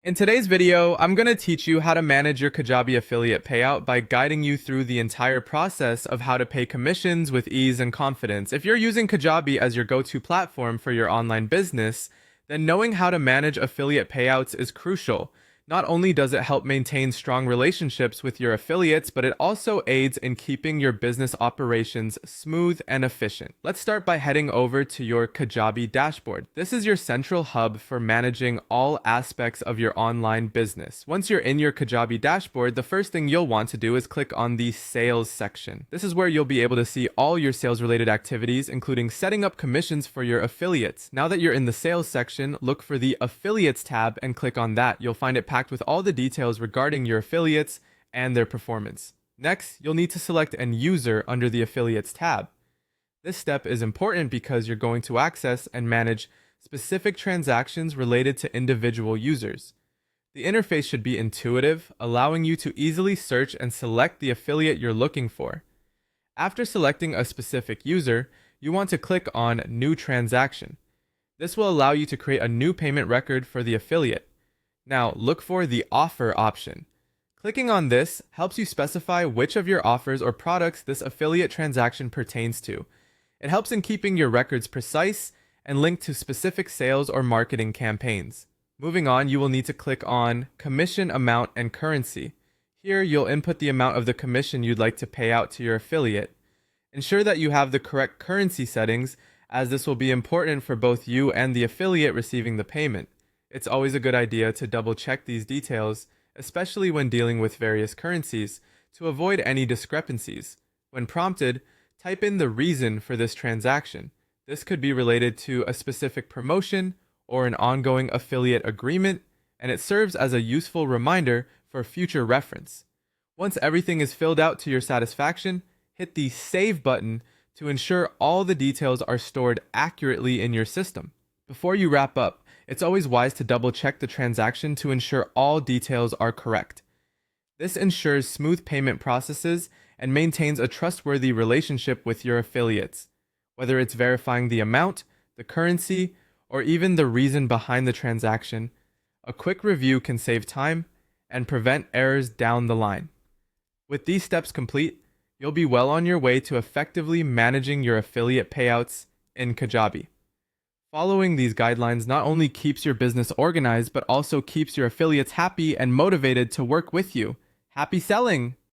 In today's video, I'm going to teach you how to manage your Kajabi affiliate payout by guiding you through the entire process of how to pay commissions with ease and confidence. If you're using Kajabi as your go-to platform for your online business, then knowing how to manage affiliate payouts is crucial. Not only does it help maintain strong relationships with your affiliates, but it also aids in keeping your business operations smooth and efficient. Let's start by heading over to your Kajabi dashboard. This is your central hub for managing all aspects of your online business. Once you're in your Kajabi dashboard, the first thing you'll want to do is click on the sales section. This is where you'll be able to see all your sales related activities, including setting up commissions for your affiliates. Now that you're in the sales section, look for the affiliates tab and click on that. You'll find it packed with all the details regarding your affiliates and their performance. Next, you'll need to select an user under the affiliates tab. This step is important because you're going to access and manage specific transactions related to individual users. The interface should be intuitive, allowing you to easily search and select the affiliate you're looking for. After selecting a specific user, you want to click on New Transaction. This will allow you to create a new payment record for the affiliate. Now, look for the Offer option. Clicking on this helps you specify which of your offers or products this affiliate transaction pertains to. It helps in keeping your records precise and linked to specific sales or marketing campaigns. Moving on, you will need to click on Commission Amount and Currency. Here, you'll input the amount of the commission you'd like to pay out to your affiliate. Ensure that you have the correct currency settings, as this will be important for both you and the affiliate receiving the payment. It's always a good idea to double check these details, especially when dealing with various currencies, to avoid any discrepancies. When prompted, type in the reason for this transaction. This could be related to a specific promotion or an ongoing affiliate agreement, and it serves as a useful reminder for future reference. Once everything is filled out to your satisfaction, hit the Save button to ensure all the details are stored accurately in your system. Before you wrap up, it's always wise to double check the transaction to ensure all details are correct. This ensures smooth payment processes and maintains a trustworthy relationship with your affiliates. Whether it's verifying the amount, the currency, or even the reason behind the transaction, a quick review can save time and prevent errors down the line. With these steps complete, you'll be well on your way to effectively managing your affiliate payouts in Kajabi. Following these guidelines not only keeps your business organized, but also keeps your affiliates happy and motivated to work with you. Happy selling!